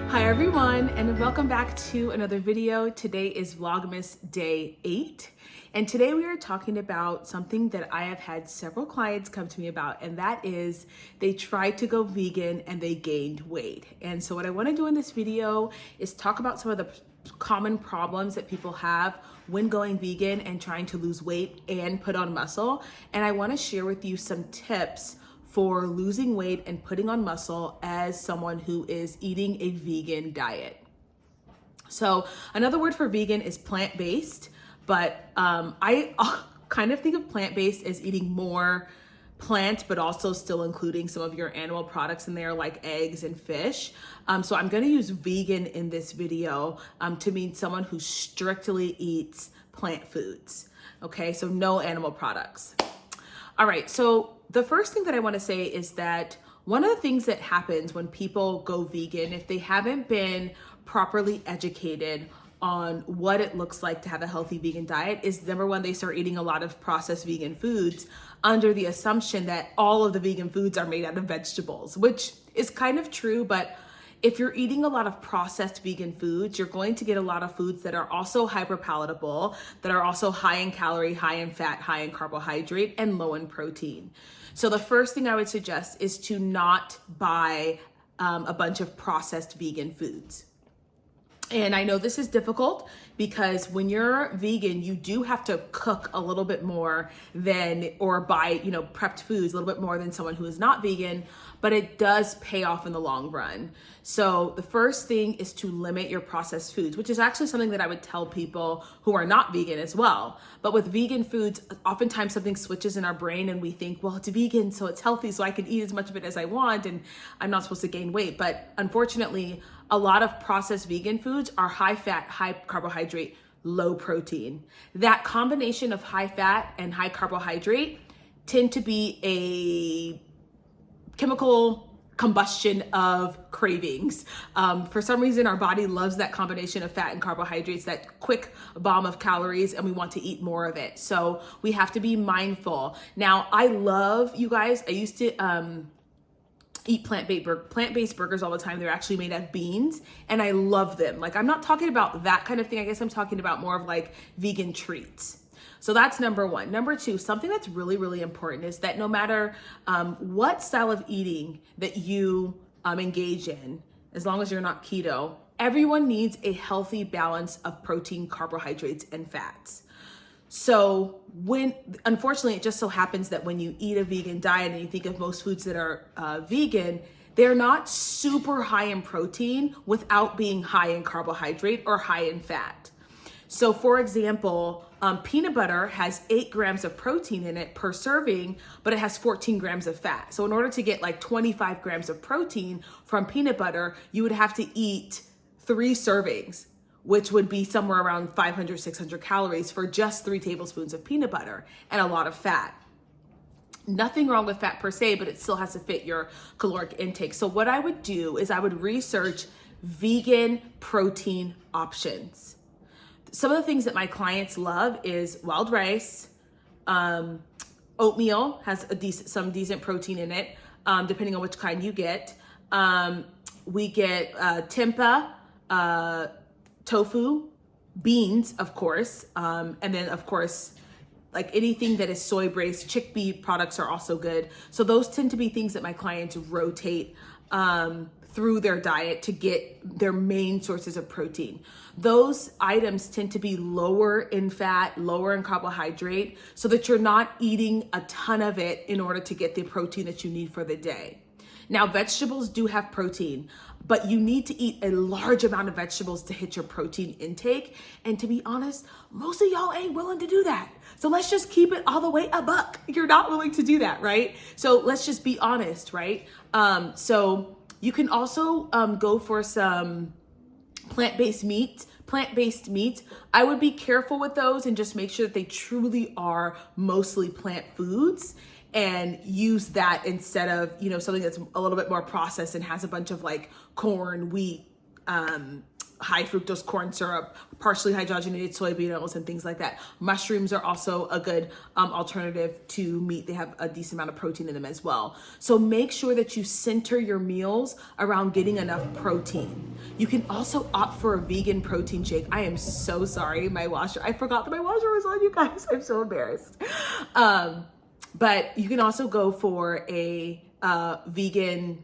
Hi everyone, and welcome back to another video. Today is Vlogmas day 8, and today we are talking about something that I have had several clients come to me about, and that is they tried to go vegan and they gained weight. And so what I want to do in this video is talk about some of the common problems that people have when going vegan and trying to lose weight and put on muscle. And I want to share with you some tips for losing weight and putting on muscle as someone who is eating a vegan diet. So another word for vegan is plant-based, but I kind of think of plant-based as eating more plant, but also still including some of your animal products in there like eggs and fish. So I'm gonna use vegan in this video to mean someone who strictly eats plant foods. Okay, so no animal products. All right, so the first thing that I want to say is that one of the things that happens when people go vegan, if they haven't been properly educated on what it looks like to have a healthy vegan diet, is number one, they start eating a lot of processed vegan foods under the assumption that all of the vegan foods are made out of vegetables, which is kind of true, but if you're eating a lot of processed vegan foods, you're going to get a lot of foods that are also hyper palatable, that are also high in calorie, high in fat, high in carbohydrate, and low in protein. So the first thing I would suggest is to not buy a bunch of processed vegan foods. And I know this is difficult because when you're vegan, you do have to cook a little bit more than, or buy, prepped foods a little bit more than someone who is not vegan, but it does pay off in the long run. So the first thing is to limit your processed foods, which is actually something that I would tell people who are not vegan as well. But with vegan foods, oftentimes something switches in our brain and we think, well, it's vegan, so it's healthy, so I can eat as much of it as I want and I'm not supposed to gain weight. But unfortunately, a lot of processed vegan foods are high fat, high carbohydrate, low protein. That combination of high fat and high carbohydrate tend to be a chemical combustion of cravings. For some reason, our body loves that combination of fat and carbohydrates, that quick bomb of calories, and we want to eat more of it. So we have to be mindful. Now, I love, you guys, I used to eat plant-based burgers all the time. They're actually made out of beans and I love them. Like, I'm not talking about that kind of thing. I guess I'm talking about more of like vegan treats. So that's number one. Number two, something that's really, really important is that no matter what style of eating that you engage in, as long as you're not keto, everyone needs a healthy balance of protein, carbohydrates, and fats. So unfortunately, it just so happens that when you eat a vegan diet and you think of most foods that are vegan, they're not super high in protein without being high in carbohydrate or high in fat. So for example, peanut butter has 8 grams of protein in it per serving, but it has 14 grams of fat. So in order to get like 25 grams of protein from peanut butter, you would have to eat 3 servings, which would be somewhere around 500, 600 calories for just 3 tablespoons of peanut butter and a lot of fat. Nothing wrong with fat per se, but it still has to fit your caloric intake. So what I would do is I would research vegan protein options. Some of the things that my clients love is wild rice, oatmeal has some decent protein in it, depending on which kind you get. We get tempeh, tofu, beans, of course, and then of course, like anything that is soy-based, chickpea products are also good. So those tend to be things that my clients rotate through their diet to get their main sources of protein. Those items tend to be lower in fat, lower in carbohydrate, so that you're not eating a ton of it in order to get the protein that you need for the day. Now, vegetables do have protein, but you need to eat a large amount of vegetables to hit your protein intake. And to be honest, most of y'all ain't willing to do that. So let's just keep it all the way a buck. You're not willing to do that, right? So let's just be honest, right? So you can also go for some plant-based meat. I would be careful with those and just make sure that they truly are mostly plant foods, and use that instead of, something that's a little bit more processed and has a bunch of like corn, wheat, high fructose corn syrup, partially hydrogenated soybean oils, and things like that. Mushrooms are also a good alternative to meat. They have a decent amount of protein in them as well. So make sure that you center your meals around getting enough protein. You can also opt for a vegan protein shake. I am so sorry, I forgot that my washer was on, you guys. I'm so embarrassed. But you can also go for a vegan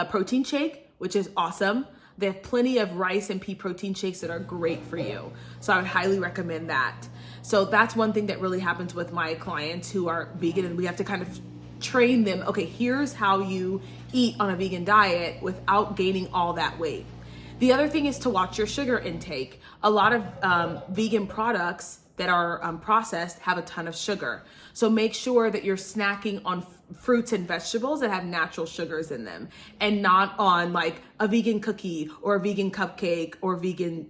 protein shake, which is awesome. They have plenty of rice and pea protein shakes that are great for you. So I would highly recommend that. So that's one thing that really happens with my clients who are vegan, and we have to kind of train them. Okay, here's how you eat on a vegan diet without gaining all that weight. The other thing is to watch your sugar intake. A lot of vegan products that are processed have a ton of sugar. So make sure that you're snacking on fruits and vegetables that have natural sugars in them, and not on like a vegan cookie or a vegan cupcake or vegan,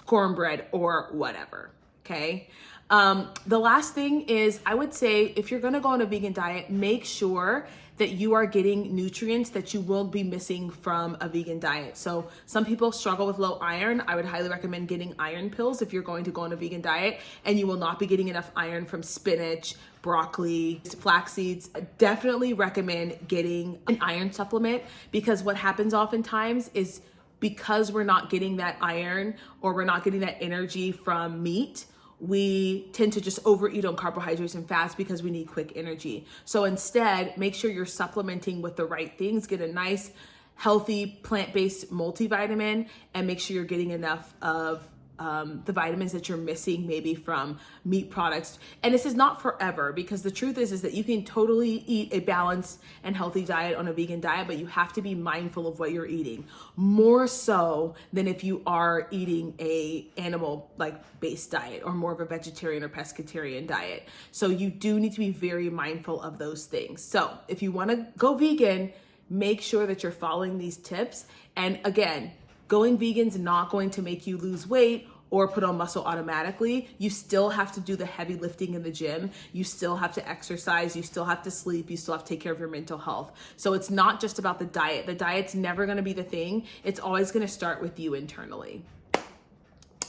cornbread or whatever. Okay. The last thing is, I would say if you're going to go on a vegan diet, make sure that you are getting nutrients that you will be missing from a vegan diet. So some people struggle with low iron. I would highly recommend getting iron pills if you're going to go on a vegan diet, and you will not be getting enough iron from spinach, broccoli, flax seeds. Definitely recommend getting an iron supplement, because what happens oftentimes is because we're not getting that iron or we're not getting that energy from meat, we tend to just overeat on carbohydrates and fats because we need quick energy. So instead, make sure you're supplementing with the right things. Get a nice, healthy, plant-based multivitamin, and make sure you're getting enough of the vitamins that you're missing maybe from meat products. And this is not forever, because the truth is that you can totally eat a balanced and healthy diet on a vegan diet, but you have to be mindful of what you're eating, more so than if you are eating a animal based diet or more of a vegetarian or pescatarian diet. So you do need to be very mindful of those things. So if you want to go vegan, make sure that you're following these tips. And again, going vegan is not going to make you lose weight or put on muscle automatically. You still have to do the heavy lifting in the gym. You still have to exercise. You still have to sleep. You still have to take care of your mental health. So it's not just about the diet. The diet's never going to be the thing. It's always going to start with you internally.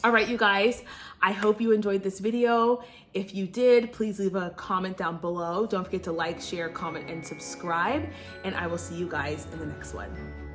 All right, you guys, I hope you enjoyed this video. If you did, please leave a comment down below. Don't forget to like, share, comment, and subscribe. And I will see you guys in the next one.